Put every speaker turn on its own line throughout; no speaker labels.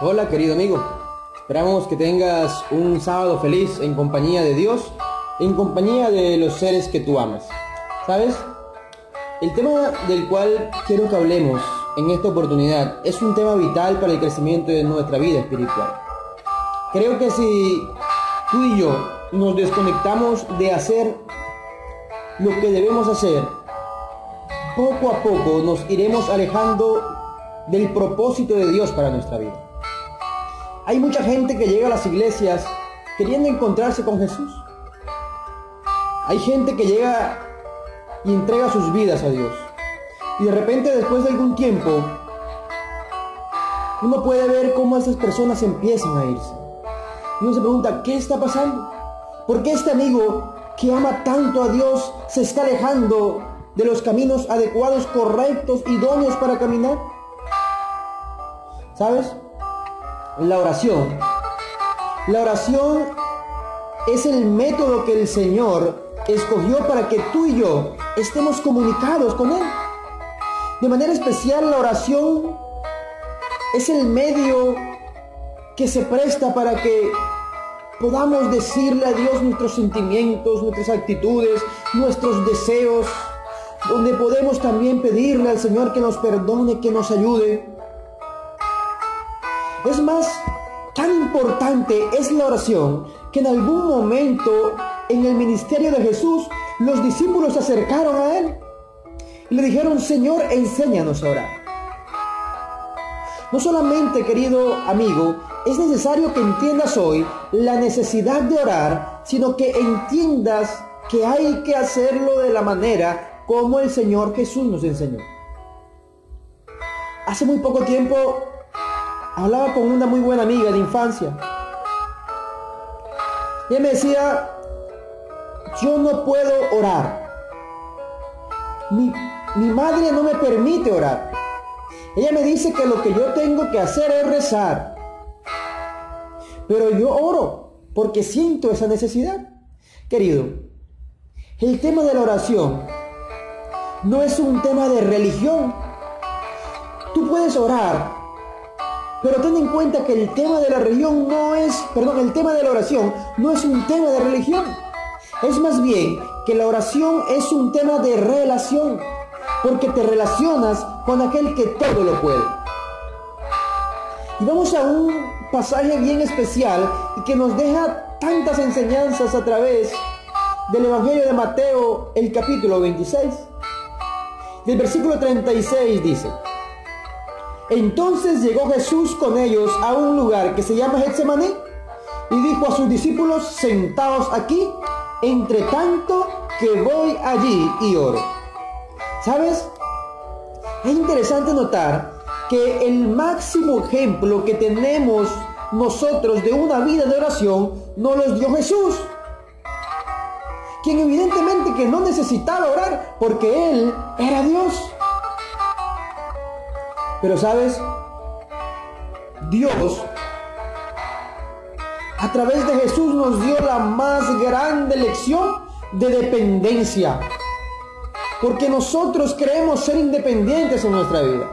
Hola querido amigo, esperamos que tengas un sábado feliz en compañía de Dios, en compañía de los seres que tú amas. ¿Sabes? El tema del cual quiero que hablemos en esta oportunidad es un tema vital para el crecimiento de nuestra vida espiritual. Creo que si tú y yo nos desconectamos de hacer lo que debemos hacer, poco a poco nos iremos alejando del propósito de Dios para nuestra vida. Hay mucha gente que llega a las iglesias queriendo encontrarse con Jesús. Hay gente que llega y entrega sus vidas a Dios. Y de repente, después de algún tiempo, uno puede ver cómo esas personas empiezan a irse. Y uno se pregunta, ¿qué está pasando? ¿Por qué este amigo que ama tanto a Dios se está alejando de los caminos adecuados, correctos, idóneos para caminar? ¿Sabes? La oración es el método que el Señor escogió para que tú y yo estemos comunicados con Él. De manera especial, la oración es el medio que se presta para que podamos decirle a Dios nuestros sentimientos, nuestras actitudes, nuestros deseos, donde podemos también pedirle al Señor que nos perdone, que nos ayude. Es más, tan importante es la oración que en algún momento en el ministerio de Jesús los discípulos se acercaron a Él y le dijeron, Señor, enséñanos a orar. No solamente, querido amigo, es necesario que entiendas hoy la necesidad de orar, sino que entiendas que hay que hacerlo de la manera como el Señor Jesús nos enseñó. Hace muy poco tiempo hablaba con una muy buena amiga de infancia. Y ella me decía, yo no puedo orar. Mi madre no me permite orar. Ella me dice que lo que yo tengo que hacer es rezar. Pero yo oro porque siento esa necesidad. Querido, el tema de la oración no es un tema de religión. Tú puedes orar, pero ten en cuenta que el tema de la religión el tema de la oración no es un tema de religión. Es más bien que la oración es un tema de relación, porque te relacionas con aquel que todo lo puede. Y vamos a un pasaje bien especial y que nos deja tantas enseñanzas a través del Evangelio de Mateo, el capítulo 26. Del versículo 36 dice, entonces llegó Jesús con ellos a un lugar que se llama Getsemaní y dijo a sus discípulos, sentaos aquí, entre tanto que voy allí y oro. ¿Sabes? Es interesante notar que el máximo ejemplo que tenemos nosotros de una vida de oración nos lo dio Jesús, quien evidentemente que no necesitaba orar porque Él era Dios. Pero ¿sabes? Dios, a través de Jesús, nos dio la más grande lección de dependencia. Porque nosotros creemos ser independientes en nuestra vida.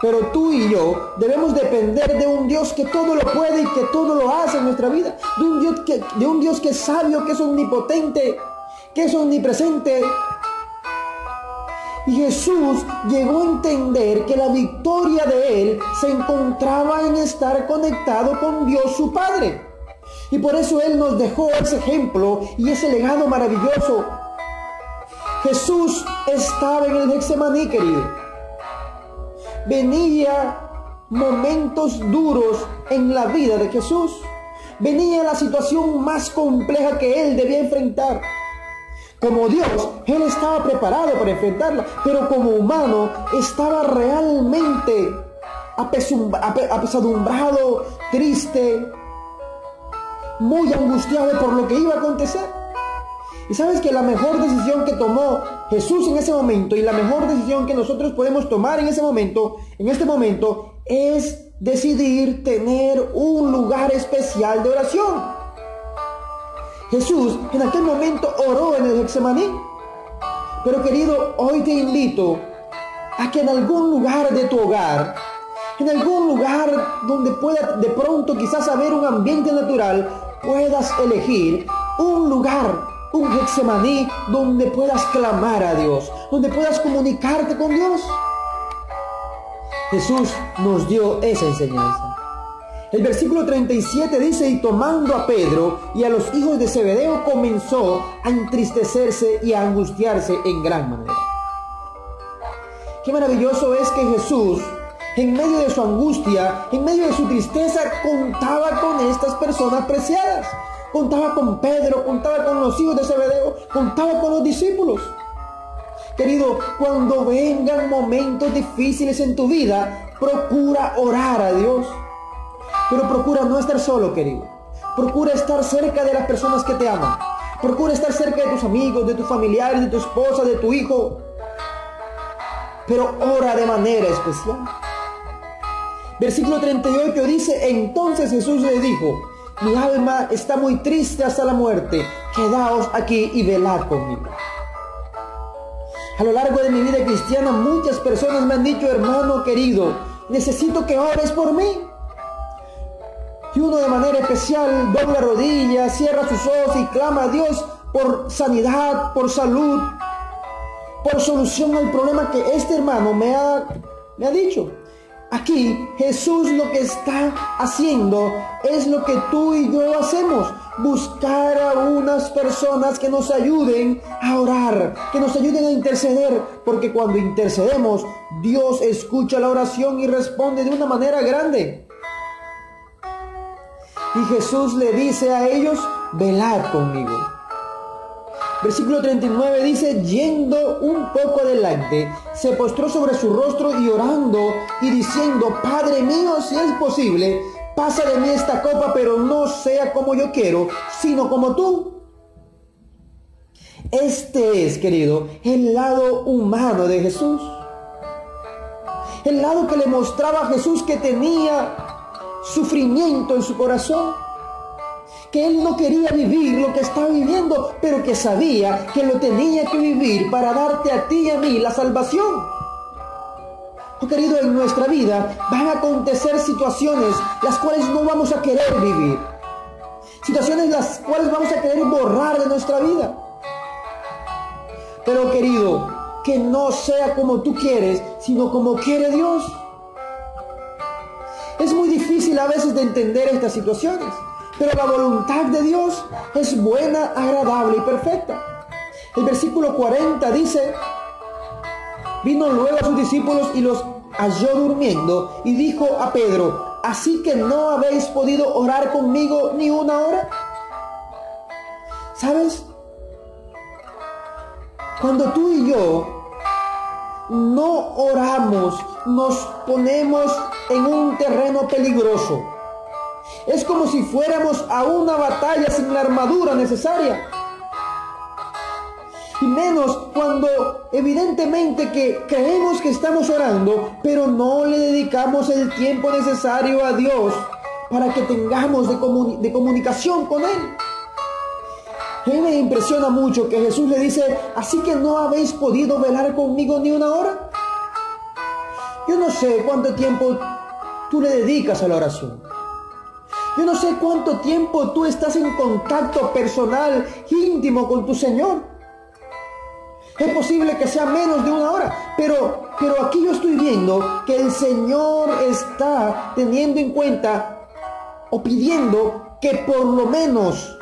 Pero tú y yo debemos depender de un Dios que todo lo puede y que todo lo hace en nuestra vida. De un Dios que es sabio, que es omnipotente, que es omnipresente. Y Jesús llegó a entender que la victoria de Él se encontraba en estar conectado con Dios su Padre. Y por eso Él nos dejó ese ejemplo y ese legado maravilloso. Jesús estaba en el Getsemaní, querido. Venía momentos duros en la vida de Jesús. Venía la situación más compleja que Él debía enfrentar. Como Dios, Él estaba preparado para enfrentarla, pero como humano estaba realmente apesadumbrado, triste, muy angustiado por lo que iba a acontecer. Y sabes que la mejor decisión que tomó Jesús en ese momento y la mejor decisión que nosotros podemos tomar en este momento, es decidir tener un lugar especial de oración. Jesús en aquel momento oró en el Getsemaní. Pero querido, hoy te invito a que en algún lugar de tu hogar En algún lugar donde pueda de pronto quizás haber un ambiente natural, puedas elegir un lugar, un Getsemaní, donde puedas clamar a Dios, donde puedas comunicarte con Dios. Jesús nos dio esa enseñanza. El versículo 37 dice: y tomando a Pedro y a los hijos de Zebedeo, comenzó a entristecerse y a angustiarse en gran manera. Qué maravilloso es que Jesús, en medio de su angustia, en medio de su tristeza, contaba con estas personas preciadas. Contaba con Pedro, contaba con los hijos de Zebedeo, contaba con los discípulos. Querido, cuando vengan momentos difíciles en tu vida, procura orar a Dios. Pero procura no estar solo, querido. Procura estar cerca de las personas que te aman. Procura estar cerca de tus amigos, de tus familiares, de tu esposa, de tu hijo. Pero ora de manera especial. Versículo 38 dice: entonces Jesús le dijo: mi alma está muy triste hasta la muerte. Quedaos aquí y velad conmigo. A lo largo de mi vida cristiana, muchas personas me han dicho: hermano querido, necesito que ores por mí. Y uno de manera especial dobla rodillas, cierra sus ojos y clama a Dios por sanidad, por salud, por solución al problema que este hermano me ha dicho. Aquí Jesús lo que está haciendo es lo que tú y yo hacemos: buscar a unas personas que nos ayuden a orar, que nos ayuden a interceder, porque cuando intercedemos, Dios escucha la oración y responde de una manera grande. Y Jesús le dice a ellos: velad conmigo. Versículo 39 dice: yendo un poco adelante, se postró sobre su rostro y orando y diciendo: Padre mío, si es posible, pasa de mí esta copa, pero no sea como yo quiero, sino como tú. Este es, querido, el lado humano de Jesús. El lado que le mostraba a Jesús que tenía sufrimiento en su corazón, que él no quería vivir lo que estaba viviendo, pero que sabía que lo tenía que vivir para darte a ti y a mí la salvación. Oh, querido, en nuestra vida van a acontecer situaciones las cuales no vamos a querer vivir, situaciones las cuales vamos a querer borrar de nuestra vida. Pero, querido, que no sea como tú quieres, sino como quiere Dios. Es muy difícil a veces de entender estas situaciones, pero la voluntad de Dios es buena, agradable y perfecta. El versículo 40 dice: vino luego a sus discípulos y los halló durmiendo, y dijo a Pedro: ¿así que no habéis podido orar conmigo ni una hora? ¿Sabes? Cuando tú y yo no oramos, nos ponemos en un terreno peligroso. Es como si fuéramos a una batalla sin la armadura necesaria. Y menos cuando evidentemente que creemos que estamos orando, pero no le dedicamos el tiempo necesario a Dios para que tengamos de comunicación con Él. A mí me impresiona mucho que Jesús le dice: ¿así que no habéis podido velar conmigo ni una hora? Yo no sé cuánto tiempo tú le dedicas a la oración. Yo no sé cuánto tiempo tú estás en contacto personal, íntimo con tu Señor. Es posible que sea menos de una hora, pero aquí yo estoy viendo que el Señor está teniendo en cuenta o pidiendo que por lo menos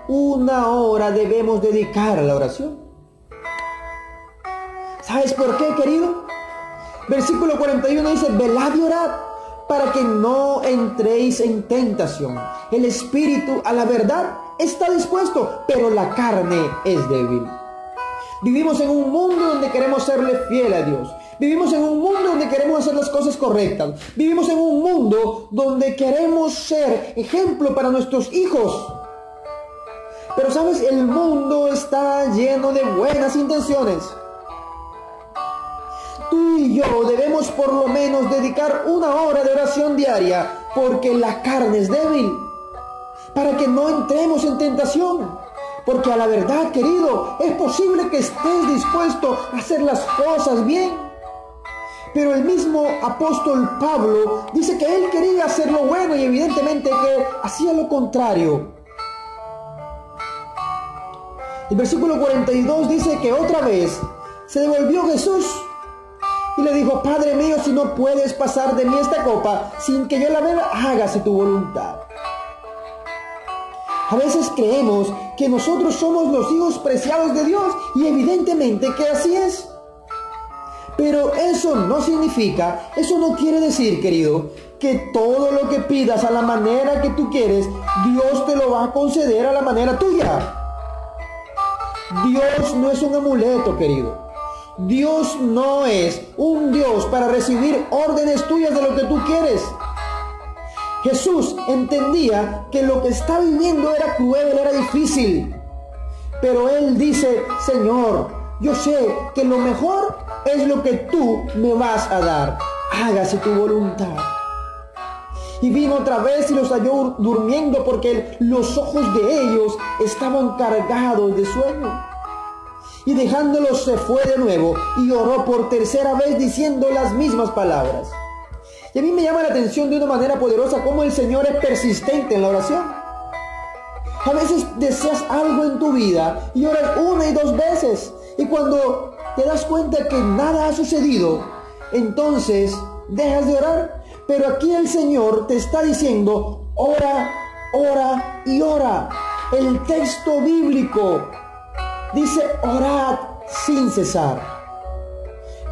una hora debemos dedicar a la oración. ¿Sabes por qué, querido? Versículo 41 dice: velad y orad para que no entréis en tentación. El espíritu a la verdad está dispuesto, pero la carne es débil. Vivimos en un mundo donde queremos serle fiel a Dios. Vivimos en un mundo donde queremos hacer las cosas correctas. Vivimos en un mundo donde queremos ser ejemplo para nuestros hijos. Pero sabes, el mundo está lleno de buenas intenciones. Tú y yo debemos por lo menos dedicar una hora de oración diaria, porque la carne es débil, para que no entremos en tentación. Porque a la verdad, querido, es posible que estés dispuesto a hacer las cosas bien, Pero el mismo apóstol Pablo dice que él quería hacer lo bueno y evidentemente que hacía lo contrario. El versículo 42 dice que otra vez se devolvió Jesús y le dijo: Padre mío, si no puedes pasar de mí esta copa sin que yo la beba, hágase tu voluntad. A veces creemos que nosotros somos los hijos preciados de Dios y evidentemente que así es. Pero eso no significa, eso no quiere decir, querido, que todo lo que pidas a la manera que tú quieres, Dios te lo va a conceder a la manera tuya. Dios no es un amuleto, querido. Dios no es un Dios para recibir órdenes tuyas de lo que tú quieres. Jesús entendía que lo que estaba viviendo era cruel, era difícil. Pero Él dice: Señor, yo sé que lo mejor es lo que tú me vas a dar. Hágase tu voluntad. Y vino otra vez y los halló durmiendo porque los ojos de ellos estaban cargados de sueño. Y dejándolos se fue de nuevo y oró por tercera vez diciendo las mismas palabras. Y a mí me llama la atención de una manera poderosa cómo el Señor es persistente en la oración. A veces deseas algo en tu vida y oras una y dos veces. Y cuando te das cuenta que nada ha sucedido, entonces dejas de orar. Pero aquí el Señor te está diciendo: ora, ora y ora. El texto bíblico dice: orad sin cesar.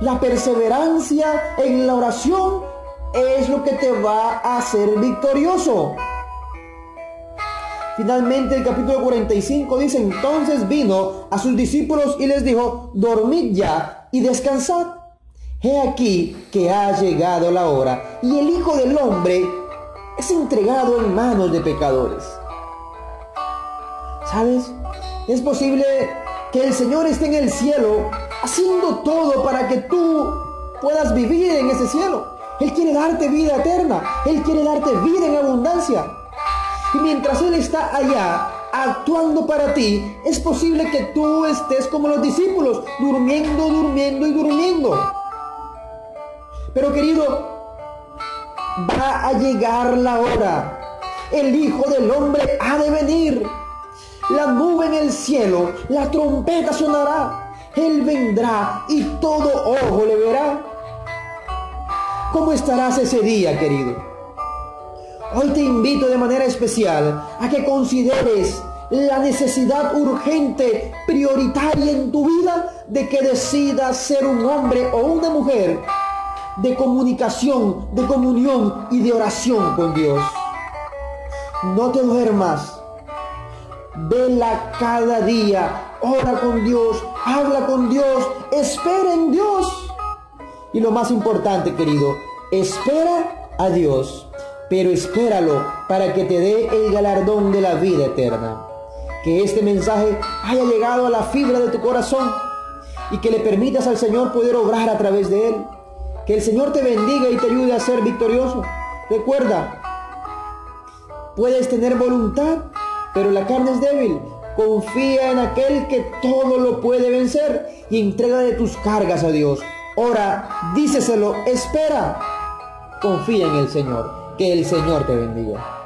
La perseverancia en la oración es lo que te va a hacer victorioso. Finalmente el capítulo 45 dice: entonces vino a sus discípulos y les dijo: dormid ya y descansad. He aquí que ha llegado la hora y el Hijo del Hombre es entregado en manos de pecadores. ¿Sabes? Es posible que el Señor esté en el cielo haciendo todo para que tú puedas vivir en ese cielo. Él quiere darte vida eterna. Él quiere darte vida en abundancia. Y mientras Él está allá actuando para ti, es posible que tú estés como los discípulos, durmiendo, durmiendo y durmiendo. Pero querido, va a llegar la hora. El Hijo del Hombre ha de venir. La nube en el cielo, la trompeta sonará. Él vendrá y todo ojo le verá. ¿Cómo estarás ese día, querido? Hoy te invito de manera especial a que consideres la necesidad urgente, prioritaria en tu vida de que decidas ser un hombre o una mujer de comunicación, de comunión y de oración con Dios. No te duermas. Vela cada día, ora con Dios, habla con Dios, espera en Dios. Y lo más importante, querido, espera a Dios, pero espéralo para que te dé el galardón de la vida eterna. Que este mensaje haya llegado a la fibra de tu corazón y que le permitas al Señor poder obrar a través de él. Que el Señor te bendiga y te ayude a ser victorioso. Recuerda, puedes tener voluntad, pero la carne es débil. Confía en aquel que todo lo puede vencer y entrega de tus cargas a Dios. Ora, díceselo, espera. Confía en el Señor. Que el Señor te bendiga.